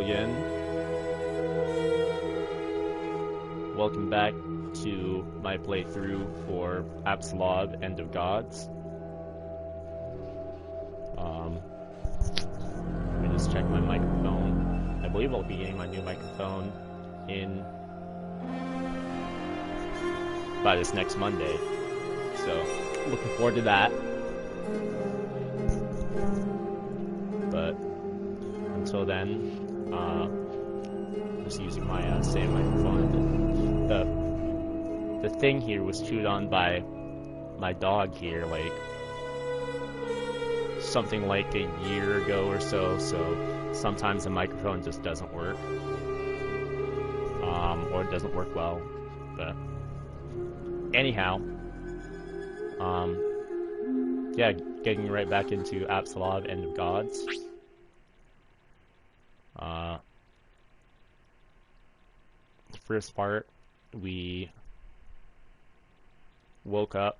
again. Welcome back to my playthrough for Apsulov, End of Gods. Let me just check my microphone. I believe I'll be getting my new microphone in by this next Monday. So, looking forward to that. But until then, just using my same microphone. The thing here was chewed on by my dog here, like something like a year ago or so. So sometimes the microphone just doesn't work, or it doesn't work well. But anyhow, yeah, getting right back into Apsulov, End of Gods. First part, we woke up,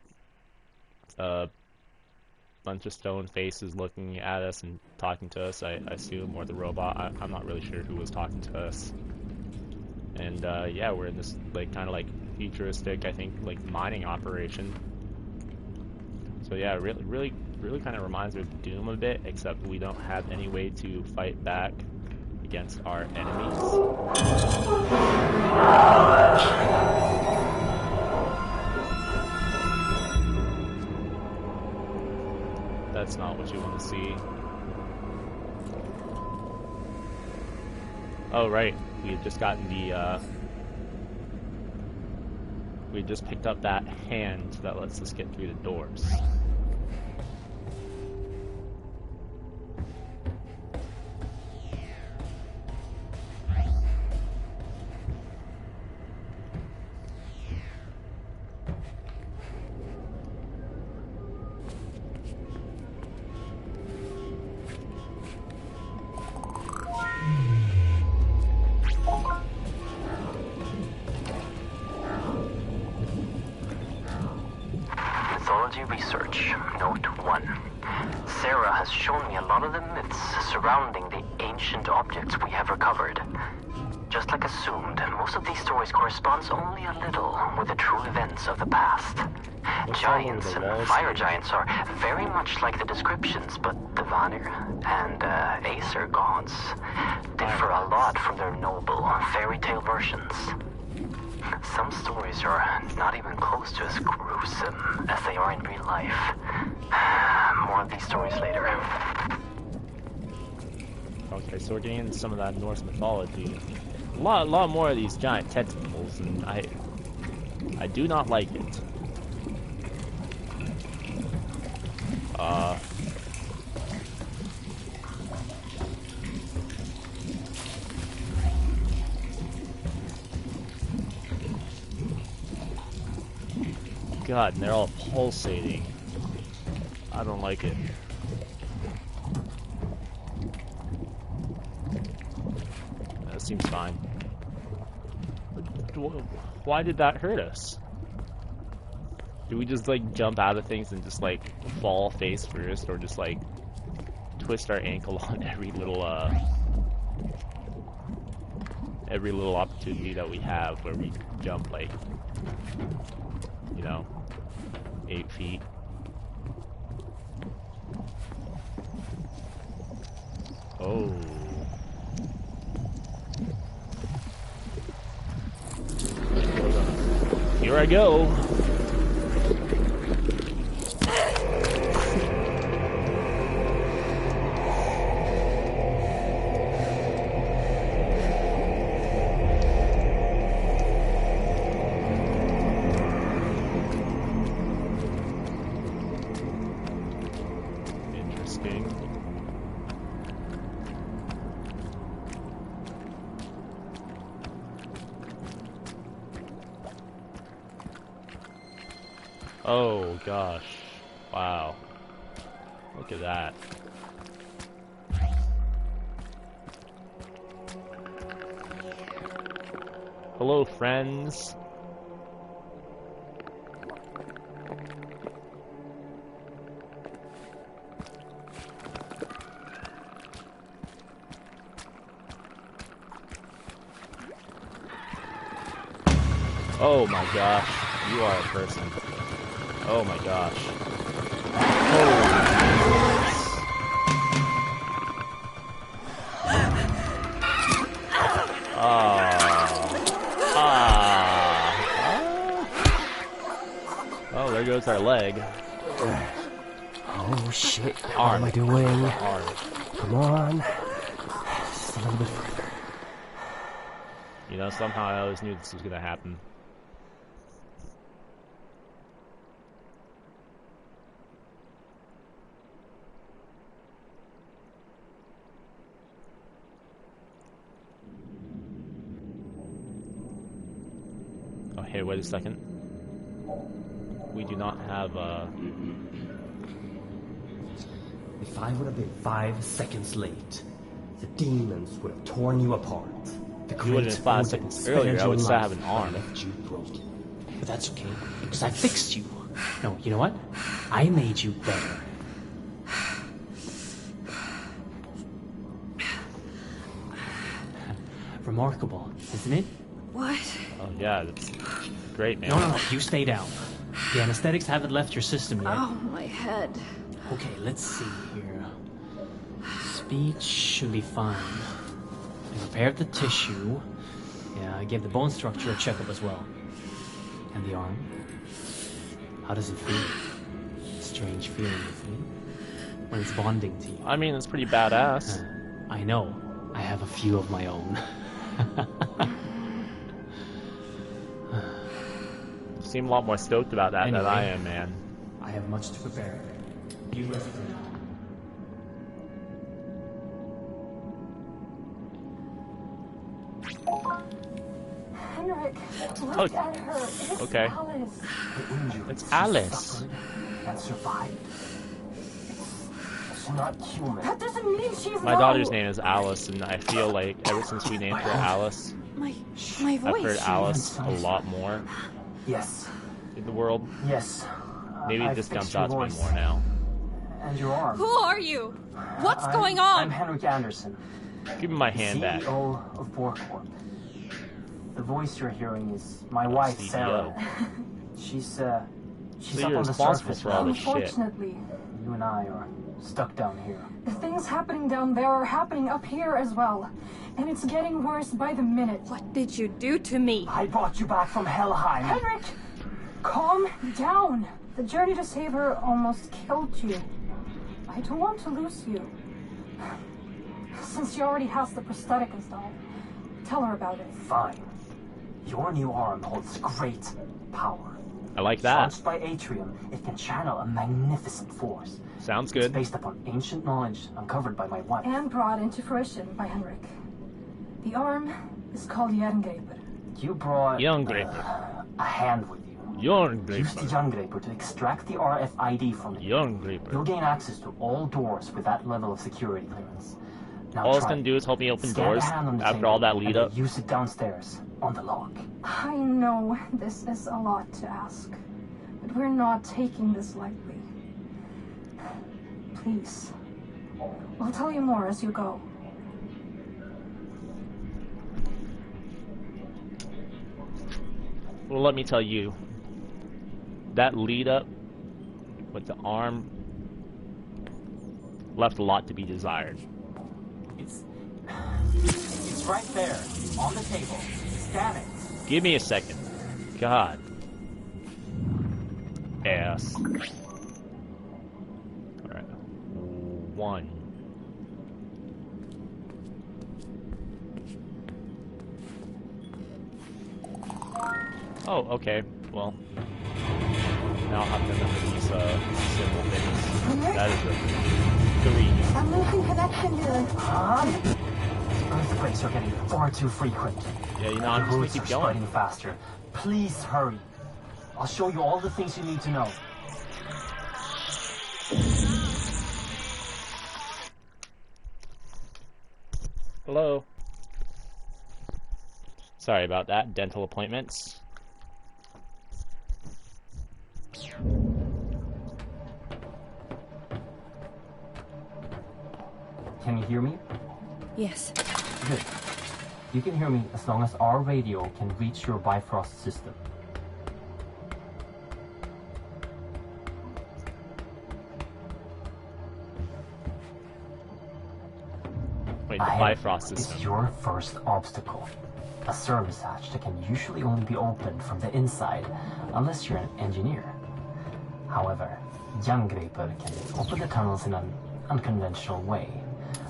a bunch of stone faces looking at us and talking to us, I assume, or the robot. I'm not really sure who was talking to us. And yeah, we're in this like kind of like futuristic, I think, like mining operation. So yeah, really kind of reminds me of Doom a bit, except we don't have any way to fight back against our enemies. That's not what you want to see. Oh right, we had just gotten the we just picked up that hand that lets us get through the doors. Research, Note 1. Sarah has shown me a lot of the myths surrounding the ancient objects we have recovered. Just like assumed, most of these stories corresponds only a little with the true events of the past. Giants and fire giants are very much like the descriptions, but the Vanir and Aesir gods differ a lot from their noble fairy tale versions. Some stories are not even close to as gruesome as they are in real life. More of these stories later. Okay, so we're getting into some of that Norse mythology. A lot more of these giant tentacles, and I do not like it. God, and they're all pulsating. I don't like it. That seems fine. Why did that hurt us? Do we just like jump out of things and just like fall face first, or just like twist our ankle on every little opportunity that we have where we jump like, you know, 8 feet? Oh. Here I go. Oh gosh, wow, look at that. Hello friends. Oh my gosh, you are a person. Oh my gosh. Holy Oh, there goes our leg. Oh shit. Arm. What am I doing? Arm. Come on. Just a little bit further. You know, somehow I always knew this was gonna happen. Oh, hey, wait a second. We do not have, If I would have been 5 seconds late, the demons would have torn you apart. The You would have been 5 Odin seconds spared earlier, I your would still life have an and arm. left you broken. But that's okay, because I fixed you. No, you know what? I made you better. Remarkable, isn't it? What? oh yeah, that's great, man. No, you stay down. The anesthetics haven't left your system yet. Oh, my head. Okay, let's see here. Speech should be fine. I repaired the tissue. Yeah, I gave the bone structure a checkup as well. And the arm? How does it feel? Strange feeling, isn't it? When it's bonding to you. I mean, it's pretty badass. I know. I have a few of my own. You seem a lot more stoked about that than I am, man. I have much to prepare. You rest for now. Henrik, look Oh, at her. It's okay. Alice. It's Alice. And survived. It's not human. That doesn't mean she's My wrong. daughter's name is Alice, and I feel like ever since we named her Alice, My I've voice. heard Alice a lot more Yes. in the world. Yes. Maybe this jumps out to me more now. And your arm. Who are you? What's going on? I'm Henrik Anderson, Give me my hand back. CEO of Borgcorp. The voice you're hearing is my wife, CEO. Sarah. She's So up you're on the responsible surface for all now. this shit. Unfortunately, You and I are stuck down here. the things happening down there are happening up here as well. And it's getting worse by the minute. What did you do to me? I brought you back from Helheim. Henrik, calm down. The journey to save her almost killed you. I don't want to lose you. Since she already has the prosthetic installed, tell her about it. Fine. Your new arm holds great power. I like that. Launched by Atrium, it can channel a magnificent force. Sounds It's good. based upon ancient knowledge uncovered by my wife. And brought into fruition by Henrik. The arm is called Jerngreper. You brought Jerngreper. a hand with you. Use the Jerngreper. Jerngreper to extract the RFID from it. You'll Jerngreper. gain access to all doors with that level of security clearance. Now All it's try gonna it. do is help me open Scan doors the hand on the after table all that lead and then up. use it downstairs on the lock. I know this is a lot to ask, but we're not taking this lightly. Please. I'll tell you more as you go. Well, let me tell you, that lead up with the arm left a lot to be desired. It's right there on the table. Scan it. Give me a second. God. Ass. Alright. 1. Oh, okay. Well, now I'll have to remember these symbol things. That is a 3. I'm losing connection here. Earthquakes are getting far too frequent. Yeah, you know, I'm just The gonna roots keep are going. spreading faster. Please hurry. I'll show you all the things you need to know. Hello. Sorry about that. Dental appointments. Can you hear me? Yes. Good. You can hear me as long as our radio can reach your Bifrost system. Ahead Bifrost is system. your first obstacle. A service hatch that can usually only be opened from the inside, unless you're an engineer. However, Jerngripper can open the tunnels in an unconventional way.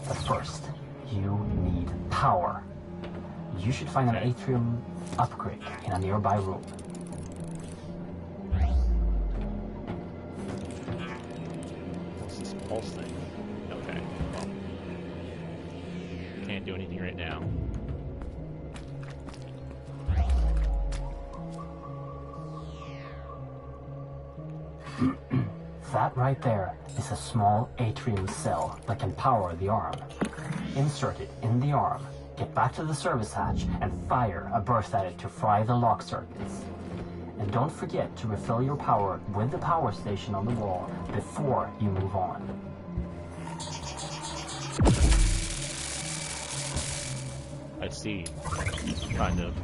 But first, you need power. You should find an atrium upgrade in a nearby room. What's this pulse thing? Okay, well, can't do anything right now. That right there is a small atrium cell that can power the arm. Insert it in the arm, get back to the service hatch, and fire a burst at it to fry the lock circuits. And don't forget to refill your power with the power station on the wall before you move on. I see. Kind of.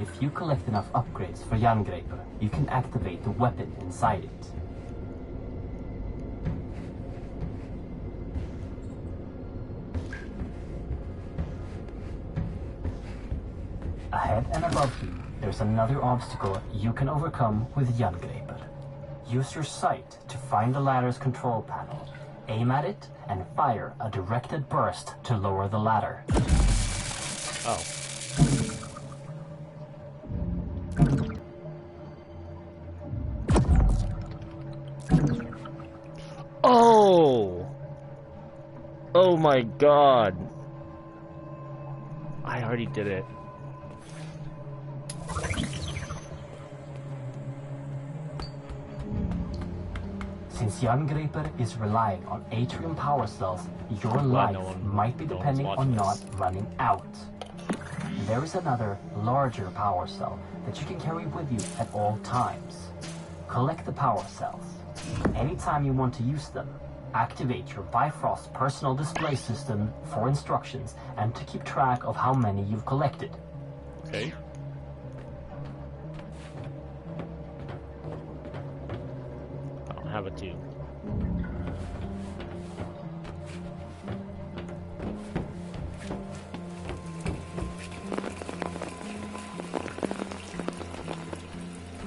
If you collect enough upgrades for Jerngripper, you can activate the weapon inside it. Ahead and above you, there's another obstacle you can overcome with Jerngripper. Use your sight to find the ladder's control panel. Aim at it and fire a directed burst to lower the ladder. Oh. Oh! Oh my god. I already did it. Since Jerngripper is relying on atrium power cells, your Glad life no one- might be no one's depending watching on not this. running out. There is another, larger power cell that you can carry with you at all times. Collect the power cells. Anytime you want to use them, activate your Bifrost personal display system for instructions and to keep track of how many you've collected. Okay. I don't have a 2.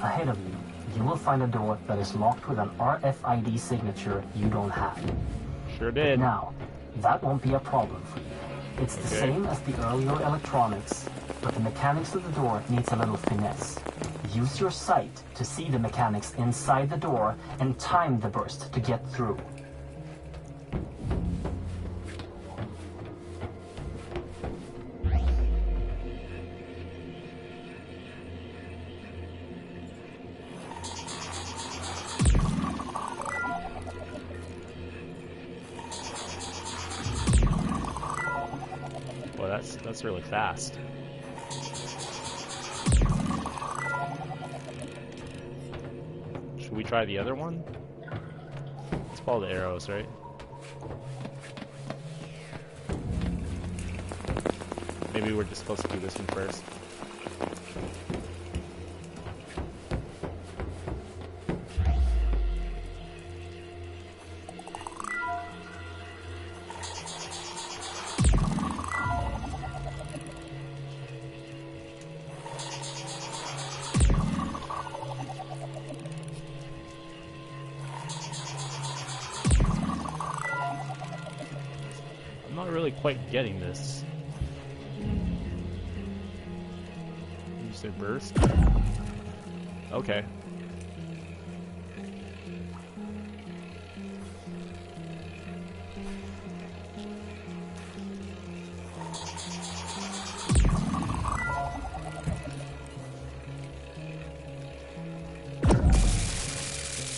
Ahead of you, you will find a door that is locked with an RFID signature you don't have. Sure did. Now, that won't be a problem for you. It's the Okay. same as the earlier electronics, but the mechanics of the door needs a little finesse. Use your sight to see the mechanics inside the door and time the burst to get through. Well, that's really fast. Should we try the other one? Let's follow the arrows, right? Maybe we're just supposed to do this one first. I'm not really quite getting this. You said burst? Okay.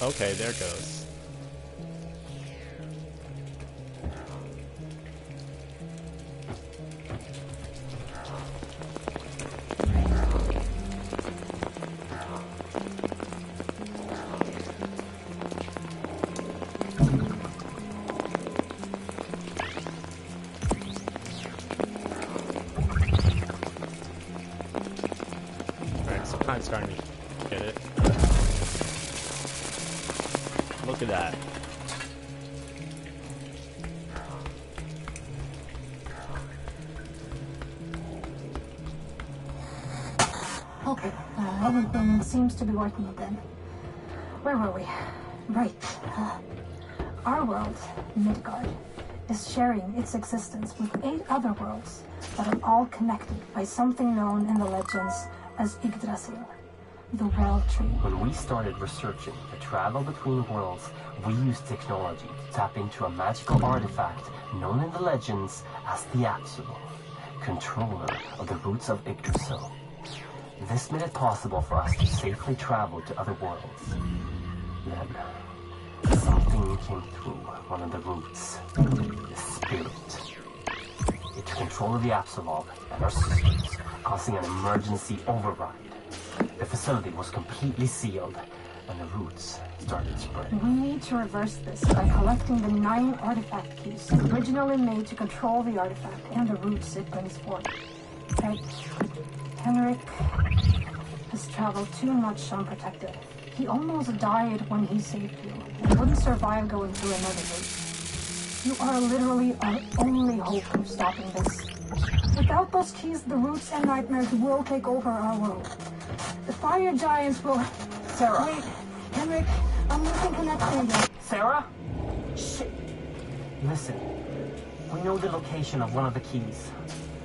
Okay, there it goes. Alright, so kind of starting to get it. Look at that. Okay, everything seems to be working again. Where were we? Right. Our world, Midgard, is sharing its existence with 8 other worlds that are all connected by something known in the legends as Yggdrasil, the World Tree. When we started researching the travel between worlds, we used technology to tap into a magical artifact known in the legends as the Apsulov, controller of the roots of Yggdrasil. This made it possible for us to safely travel to other worlds. Then, something came through one of the roots. The spirit. It took control of the Apsulov and our systems, causing an emergency override. The facility was completely sealed, and the roots started spreading. We need to reverse this by collecting the 9 artifact keys originally made to control the artifact and the roots it brings forth. Henrik has traveled too much unprotected. He almost died when he saved you, and wouldn't survive going through another route. You are literally our only hope of stopping this. Without those keys, the roots and nightmares will take over our world. The fire giants will... Sarah! Wait, Henrik, I'm losing connection again. Sarah? Shit! Listen, we know the location of one of the keys.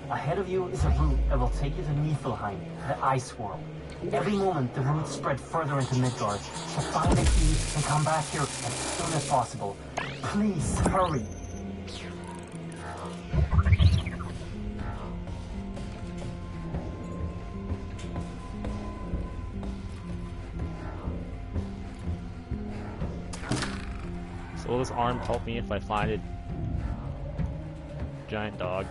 Ahead of you is a route that will take you to Niflheim, the ice world. Every moment, the roots spread further into Midgard. So find the key and come back here as soon as possible. Please, hurry. So will this arm help me if I find a giant dog?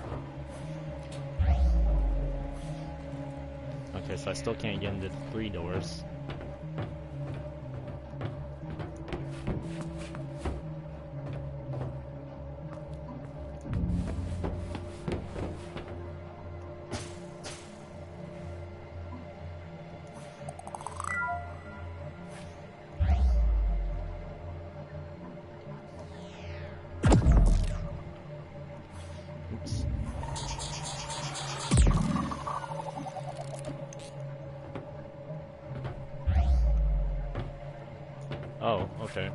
Okay, so I still can't get into 3 doors. Oops. Oh, okay.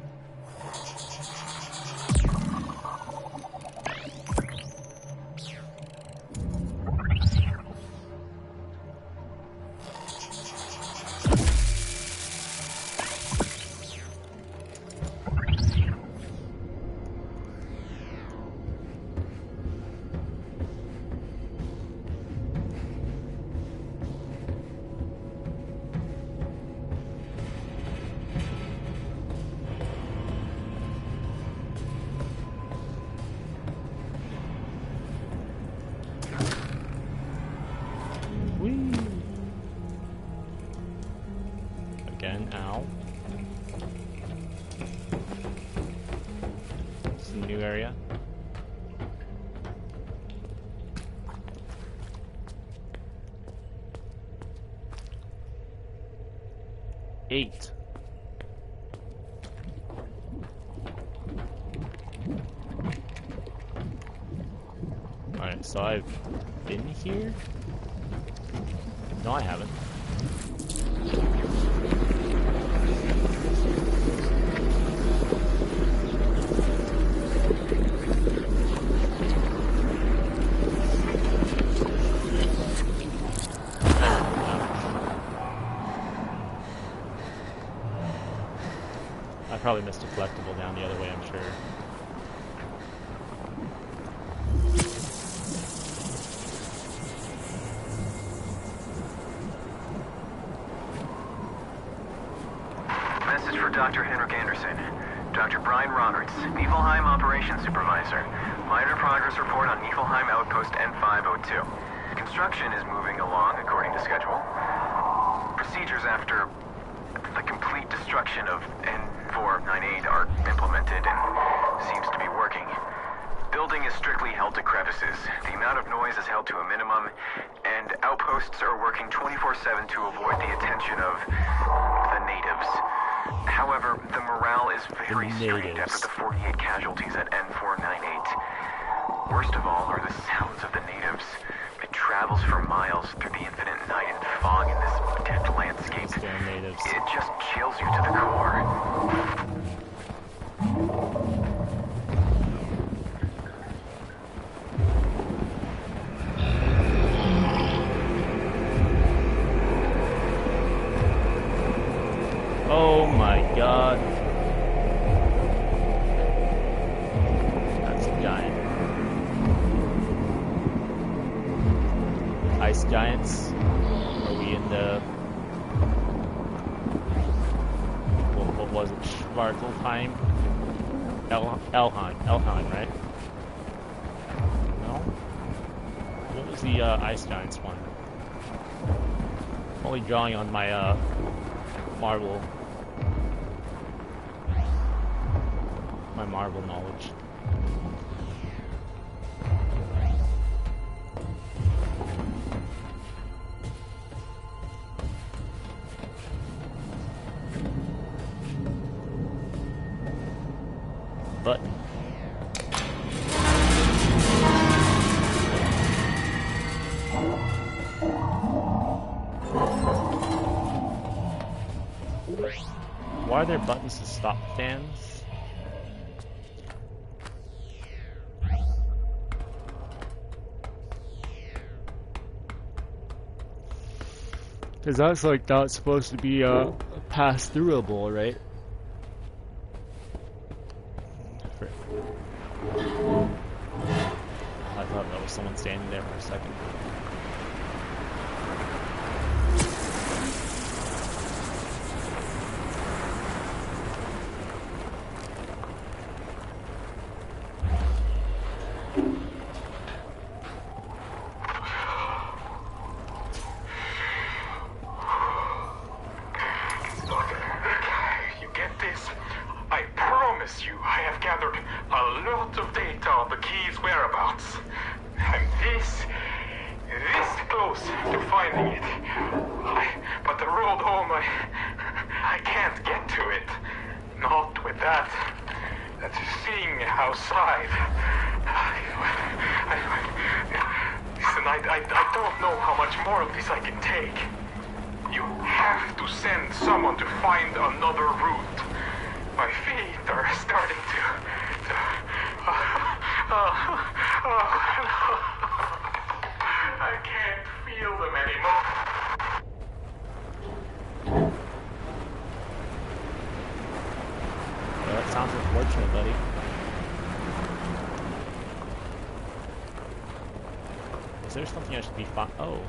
Again, ow. It's a new area. Eight. Alright, so I've been here? No, I haven't. I probably missed a collectible down the other way, I'm sure. Message for Dr. Henrik Anderson. Dr. Brian Roberts, Niflheim Operations Supervisor. Minor progress report on Niflheim Outpost N502. Construction is moving along according to schedule. Procedures after the complete destruction of N498 are implemented and seems to be working. Building is strictly held to crevices. The amount of noise is held to a minimum, and outposts are working 24/7 to avoid the attention of the natives. However, the morale is very strained after the 48 casualties at N498. Worst of all are the sounds of the natives. It travels for miles through the infinite night and fog in this waves. It just chills you to the core. Oh my god. That's a giant. Ice giants? Are we in the... What was it? Schwarzelheim? Elheim, right? No? What was the Ice Giants one? I'm only drawing on my Marvel knowledge. Button. Why are there buttons to stop fans? Because that's like not supposed to be pass-throughable, right? I thought that was someone standing there for a second. You get this? I promise you, I have gathered a lot of data on the key's whereabouts. I'm this close to finding it. But the road home, I can't get to it. Not with that thing outside. Listen, I don't know how much more of this I can take. You have to send someone to find another route. My feet are starting to I can't feel them anymore. Well, that sounds unfortunate, buddy. Is there something I should be Oh.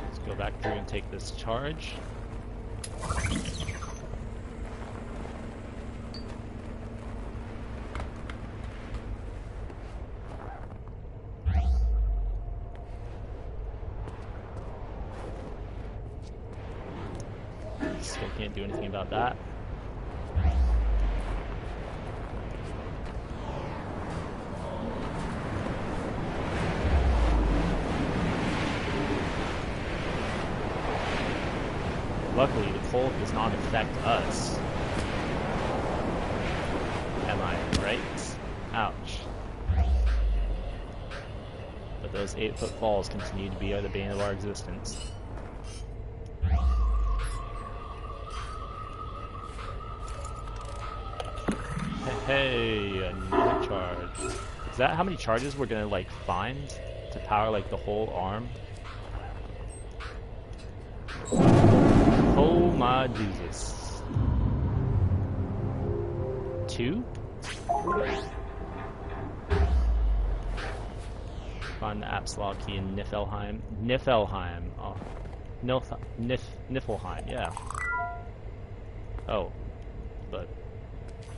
Let's go back through and take this charge. Still can't do anything about that. Luckily, the cold does not affect us. Am I right? Ouch. But those 8-foot falls continue to be the bane of our existence. Hey, another charge. Is that how many charges we're gonna like find to power like the whole arm? Oh my Jesus. 2? Find the Apsulov key in Niflheim. Oh. Niflheim, yeah. Oh. But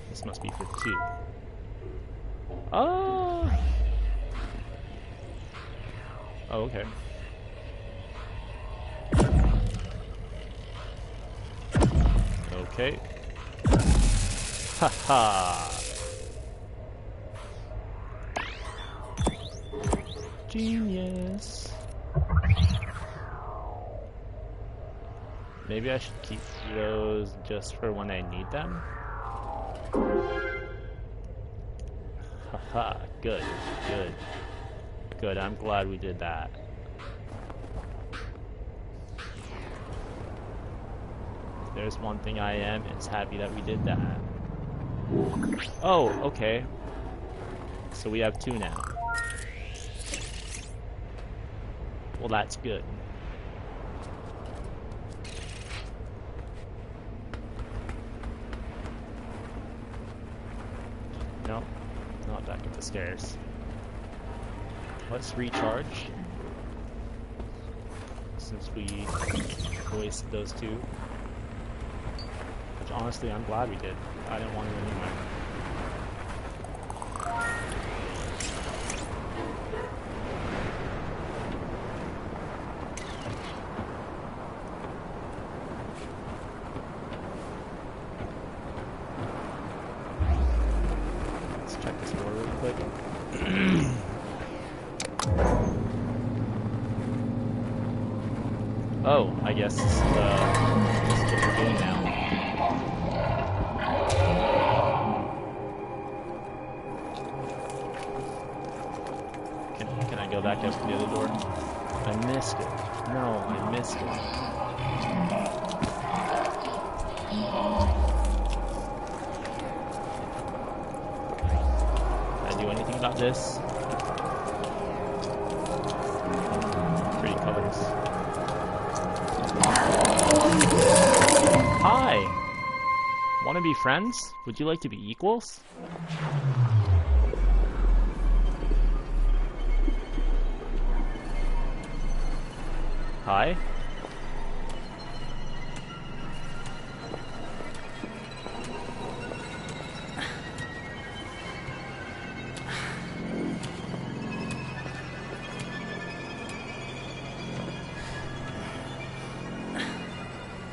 this must be for 2. Oh! Oh, okay. Okay. Haha. Genius. Maybe I should keep those just for when I need them. Haha, good, good. Good, I'm glad we did that. If there's one thing I am, it's happy that we did that. Oh, okay. So we have 2 now. Well, that's good. No, not back up the stairs. Let's recharge. Since we wasted those 2. Which honestly, I'm glad we did. I didn't want to go anywhere. Let's check this door really quick. Oh, I guess this is what we're doing now. Can I go back up to the other door? I missed it. No, I missed it. Can I do anything about this? Pretty colors. Hi! Wanna be friends? Would you like to be equals? Hi?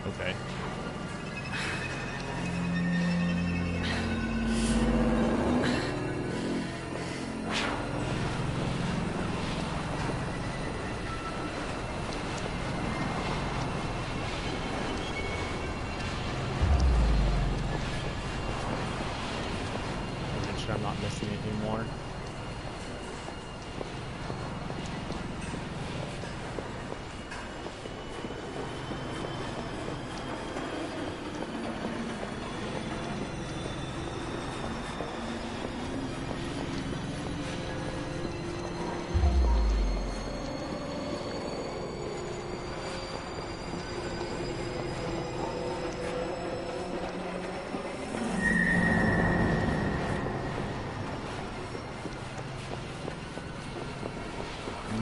Okay. Make sure I'm not missing anything more.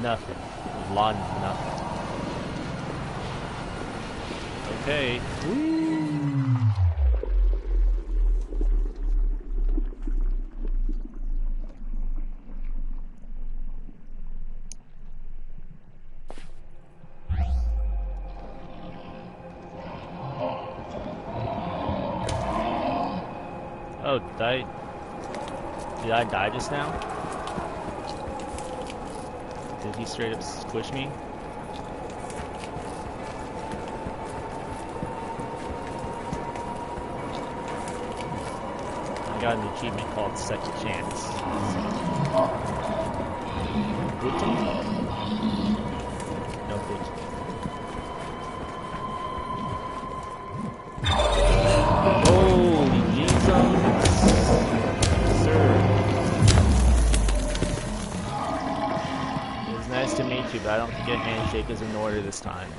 Nothing. A lot of nothing. Okay. Woo. Oh, did I die just now? Did he straight up squish me? I got an achievement called Second Chance. Gluten? No gluten. Holy Jesus! Sir. Nice to meet you, but I don't think a handshake is in order this time.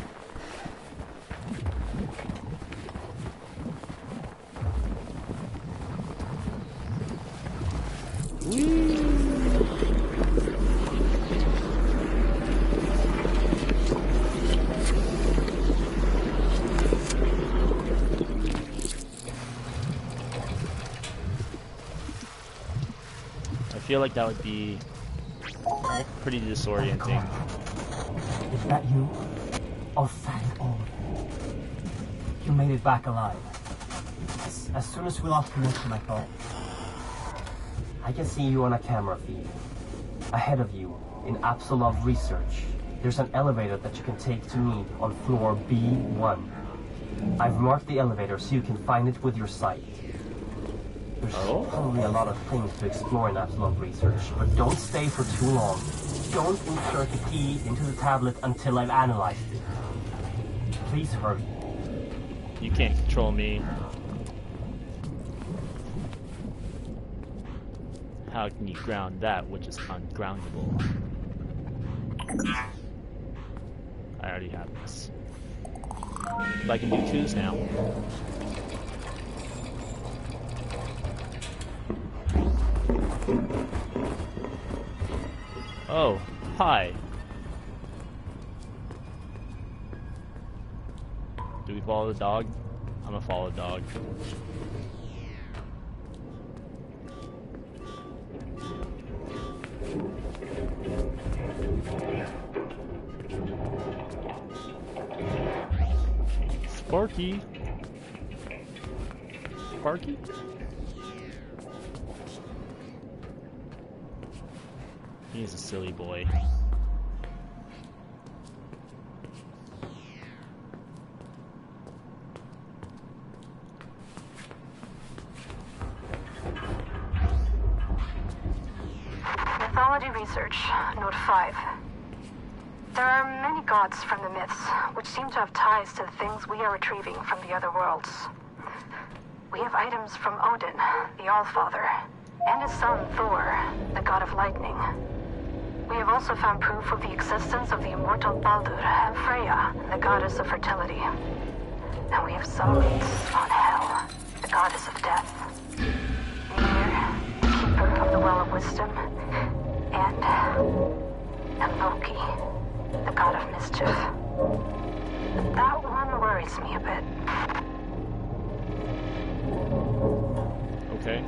I feel like that would be pretty disorienting. Is that you? Oh, thank God. You made it back alive. As soon as we lost connection, I thought, I can see you on a camera feed. Ahead of you, in Apsulov research, there's an elevator that you can take to me on floor B1. I've marked the elevator so you can find it with your sight. There's probably a lot of things to explore in Apsulov research, but don't stay for too long. Don't insert the key into the tablet until I've analyzed it. Please hurry. You can't control me. How can you ground that which is ungroundable? I already have this. But I can do 2s now. Oh, hi. Do we follow the dog? I'm gonna follow the dog. Sparky. Sparky? He's a silly boy. Mythology research, note 5. There are many gods from the myths, which seem to have ties to the things we are retrieving from the other worlds. We have items from Odin, the Allfather, and his son Thor, the god of lightning. We have also found proof of the existence of the immortal Baldur and Freya, the goddess of fertility. And we have some leads on Hel, the goddess of death. Mimir, the keeper of the Well of Wisdom, and Loki, the god of mischief. But that one worries me a bit. Okay.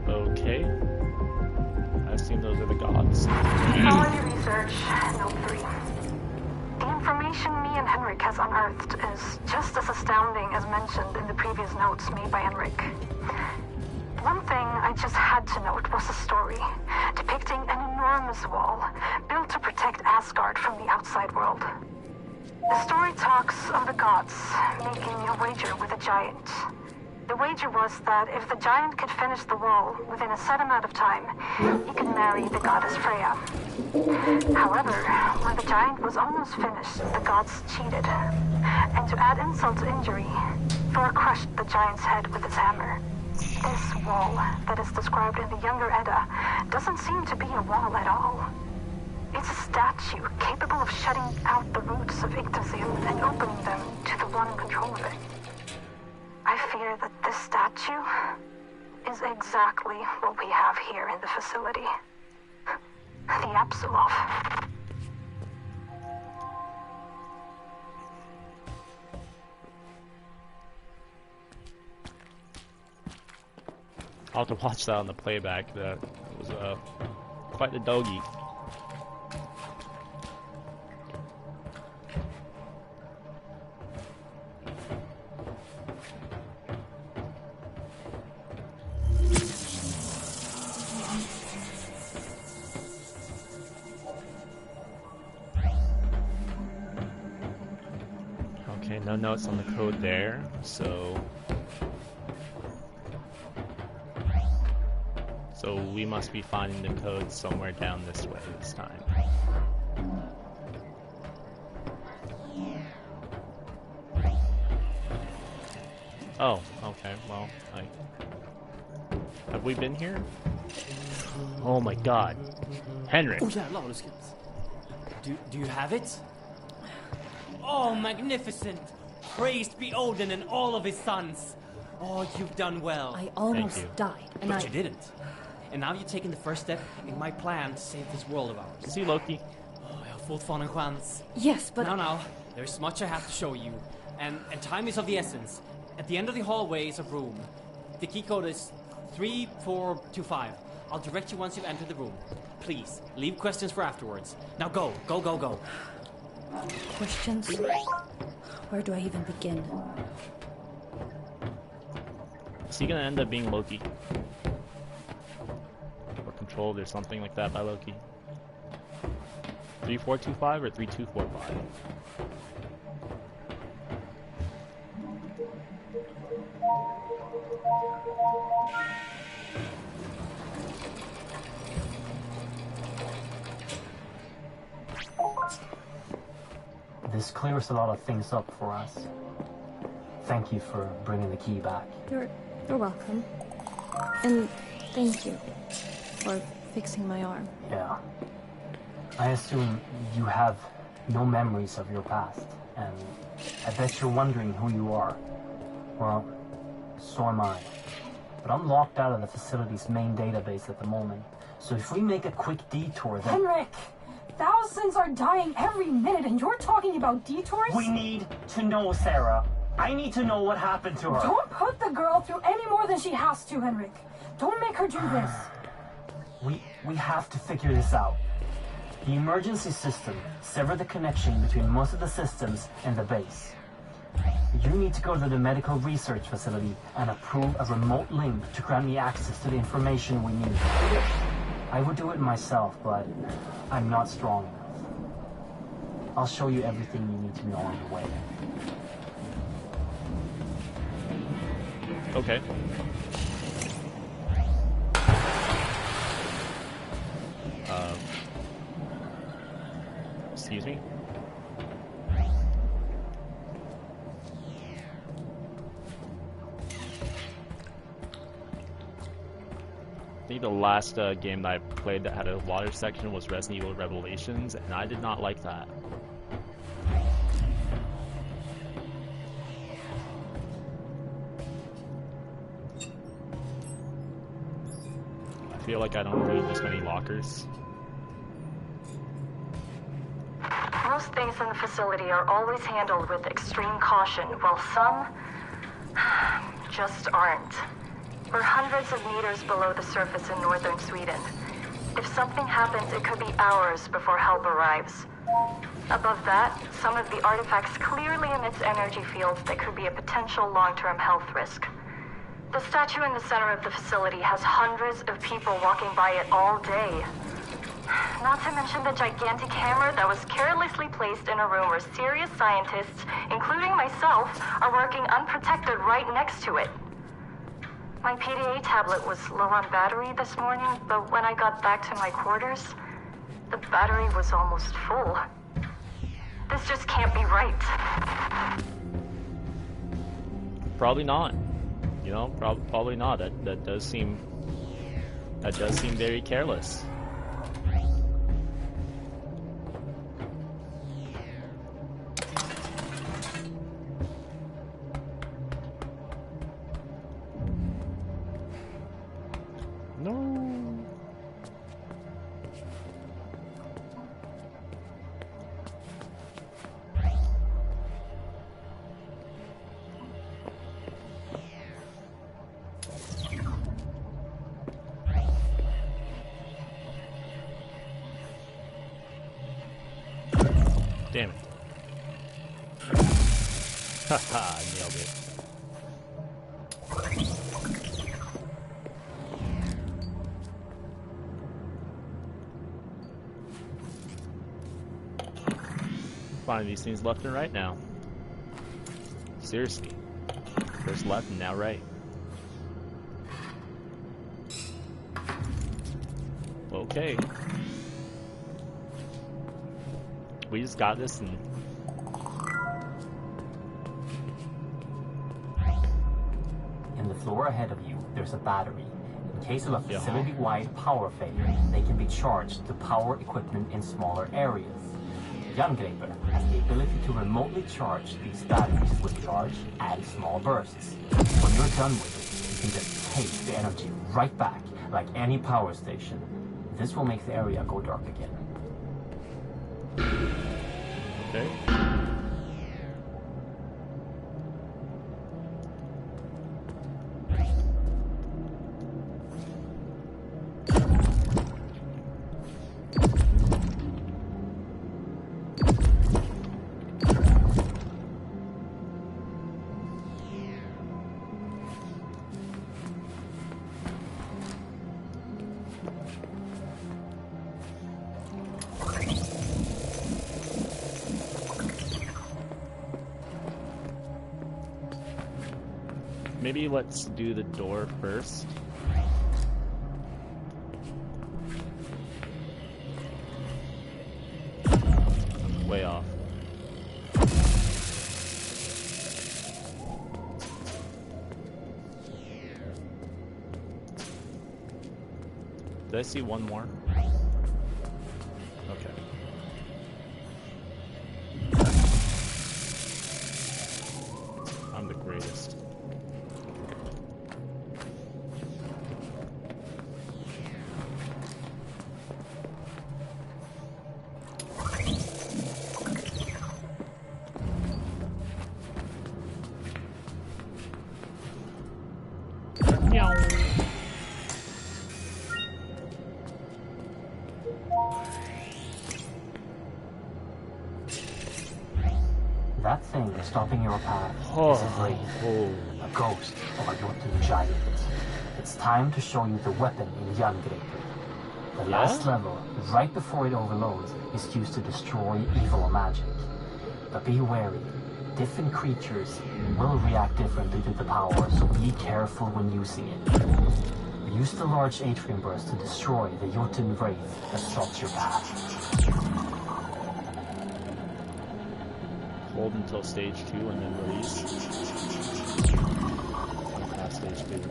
Okay. I assume those are the gods. Mythology research, note 3. The information me and Henrik has unearthed is just as astounding as mentioned in the previous notes made by Henrik. One thing I just had to note was a story depicting an enormous wall built to protect Asgard from the outside world. The story talks of the gods making a wager with a giant. The wager was that if the giant could finish the wall within a set amount of time, he could marry the goddess Freya. However, when the giant was almost finished, the gods cheated. And to add insult to injury, Thor crushed the giant's head with his hammer. This wall that is described in the Younger Edda doesn't seem to be a wall at all. It's a statue capable of shutting out the roots of Yggdrasil and opening them to the one in control of it. I fear that this statue is exactly what we have here in the facility. The Apsulov. I'll have to watch that on the playback. That was quite the doggy. Okay, no notes on the code there, so we must be finding the code somewhere down this way this time. Oh, okay, well, have we been here? Oh my god. Henrik! Oh jävlar vad du ska... Do you have it? Oh, magnificent! Praised be Odin and all of his sons! Oh, you've done well. I almost died, and But you didn't. And now you've taken the first step in my plan to save this world of ours. See, Loki. Oh, jag har fortfarande en chans. Yes, but... Now, there's much I have to show you. And time is of the essence. At the end of the hallway is a room. The key code is 3425. I'll direct you once you've entered the room. Please, leave questions for afterwards. Now go. Questions? Where do I even begin? Is he gonna end up being Loki? Or controlled or something like that by Loki? 3425 or 3245? This clears a lot of things up for us. Thank you for bringing the key back. You're welcome. And thank you for fixing my arm. Yeah. I assume you have no memories of your past, and I bet you're wondering who you are. Well, so am I. But I'm locked out of the facility's main database at the moment, so if we make a quick detour, then... Henrik! Thousands are dying every minute, and you're talking about detours? We need to know, Sarah. I need to know what happened to her. Don't put the girl through any more than she has to, Henrik. Don't make her do this. We have to figure this out. The emergency system severed the connection between most of the systems and the base. You need to go to the medical research facility and approve a remote link to grant me access to the information we need. I would do it myself, but I'm not strong enough. I'll show you everything you need to know on the way. Okay. Excuse me? I think the last game that I played that had a water section was Resident Evil Revelations, and I did not like that. I feel like I don't need this many lockers. Most things in the facility are always handled with extreme caution, while some just aren't. We're hundreds of meters below the surface in northern Sweden. If something happens, it could be hours before help arrives. Above that, some of the artifacts clearly emits energy fields that could be a potential long-term health risk. The statue in the center of the facility has hundreds of people walking by it all day. Not to mention the gigantic hammer that was carelessly placed in a room where serious scientists, including myself, are working unprotected right next to it. My PDA tablet was low on battery this morning, but when I got back to my quarters, the battery was almost full. This just can't be right. Probably not. You know, probably not. That does seem very careless. No. Damn it. Haha, nailed it. Finding these things left and right now. Seriously. First left and now right. Okay. We just got this and... In the floor ahead of you, there's a battery. In case of a facility-wide power failure, they can be charged to power equipment in smaller areas. Gungraper has the ability to remotely charge these batteries with large and small bursts. When you're done with it, you can just take the energy right back, like any power station. This will make the area go dark again. Okay. Maybe let's do the door first. I'm way off. Did I see one more? Okay. I'm the greatest. Meow. That thing stopping your path Oh. is a wraith, a ghost of a Jotun giant. It's time to show you the weapon in Jangreper. The last level, right before it overloads, is used to destroy evil magic. But be wary, different creatures will react differently to the power, so be careful when using it. Use the large atrium burst to destroy the Jotun wraith that stops your path. Hold until stage 2 and then release. Past stage 2.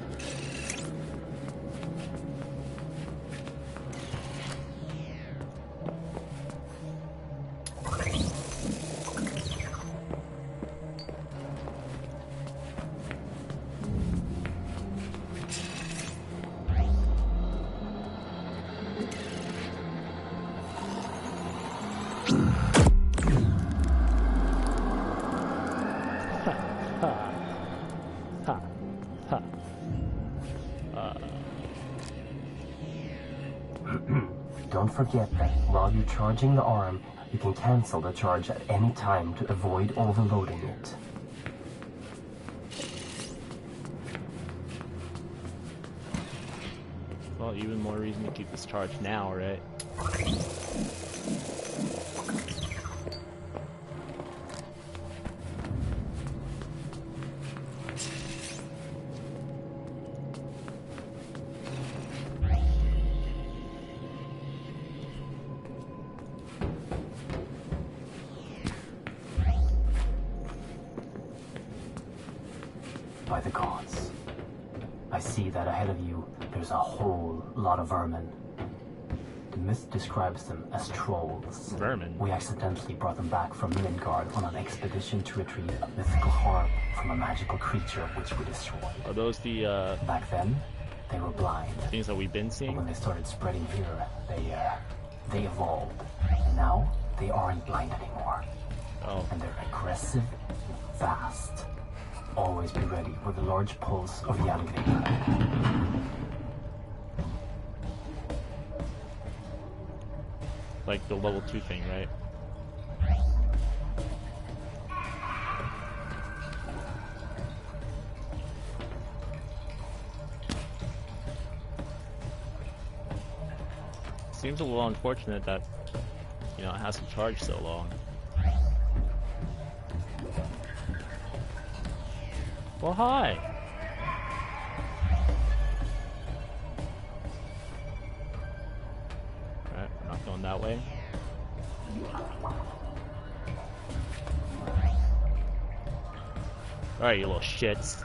Don't forget that while you're charging the arm, you can cancel the charge at any time to avoid overloading it. Well, even more reason to keep this charged now, right? By the gods, I see that ahead of you there's a whole lot of vermin. The myth describes them as trolls. Vermin? We accidentally brought them back from Midgard on an expedition to retrieve a mythical harp from a magical creature which we destroyed. Are those the Back then, they were blind. things that we've been But seeing? when they started spreading here, they evolved. And now, they aren't blind anymore. Oh. And they're aggressive, fast. Always be ready with a large pulse of Jangreper. Like the level 2 thing, right? Seems a little unfortunate that, you know, it has to charge so long. Well, hi! Alright, we're not going that way. Alright, you little shits.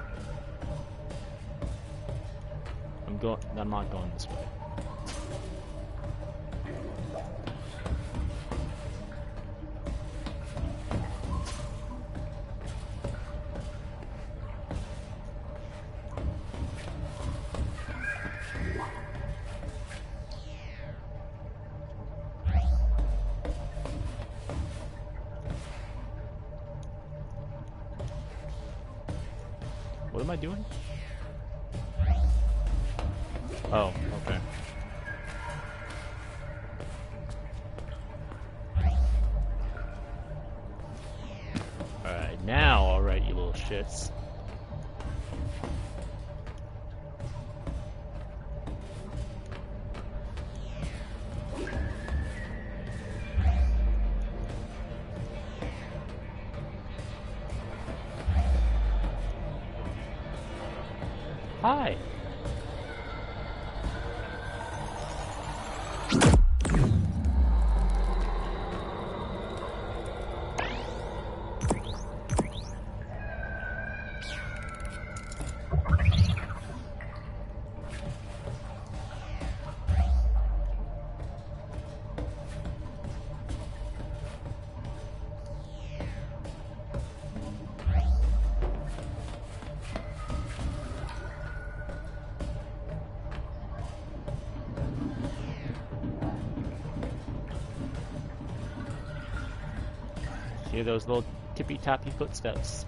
I'm not going this way. What am I doing? Oh, okay. Alright, now, alright, you little shits. Hi. Hear those little tippy-tappy footsteps.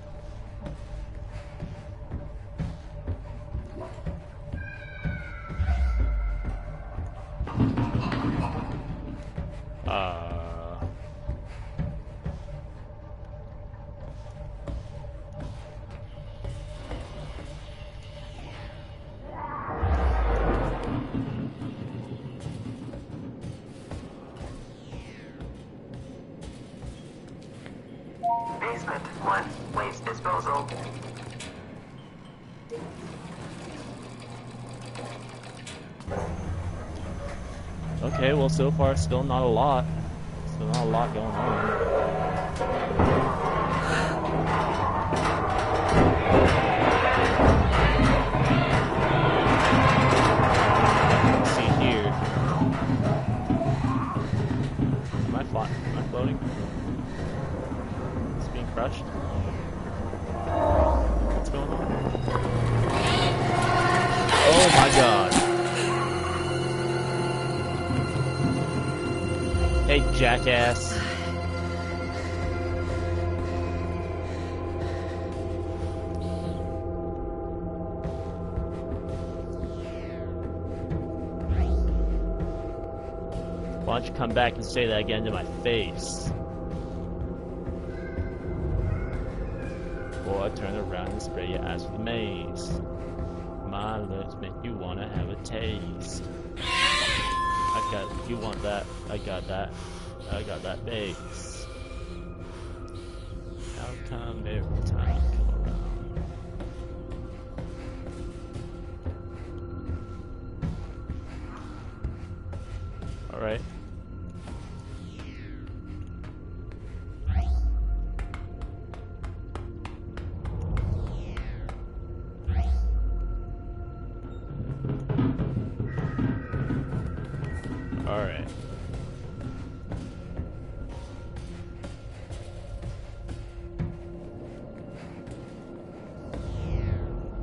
Basement 1, waste disposal. Okay, well, so far, still not a lot. Still not a lot going on. Let's see here. Am I floating? It's being crushed? What's going on? Oh my god. Hey, jackass. Why don't you come back and say that again to my face? Boy, turn around and spray your ass with maze. My lips make you wanna have a taste. You want that? I got that. I got that base. How come every time you come around? Alright. Alright.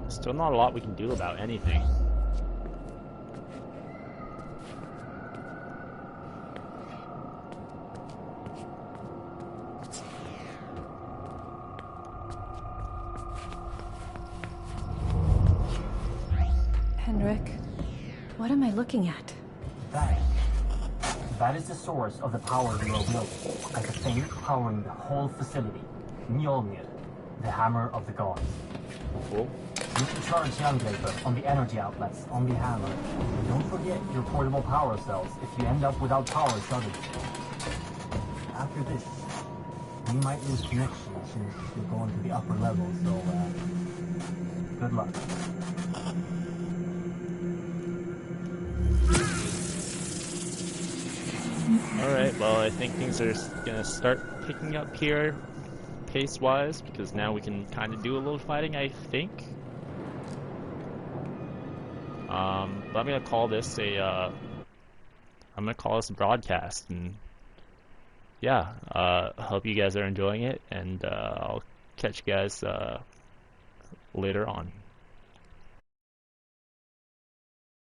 Still not a lot we can do about anything. Henrik, what am I looking at? That is the source of the power we are building, and the thing powering the whole facility. Mjolnir, the hammer of the gods. Cool. You can charge Younglaper on the energy outlets on the hammer. And don't forget your portable power cells if you end up without power suddenly. After this, we might lose connection since you're going to the upper level, so good luck. Alright, well, I think things are gonna start picking up here, pace-wise, because now we can kind of do a little fighting, I think. But I'm gonna call this a broadcast, and yeah, hope you guys are enjoying it, and I'll catch you guys later on.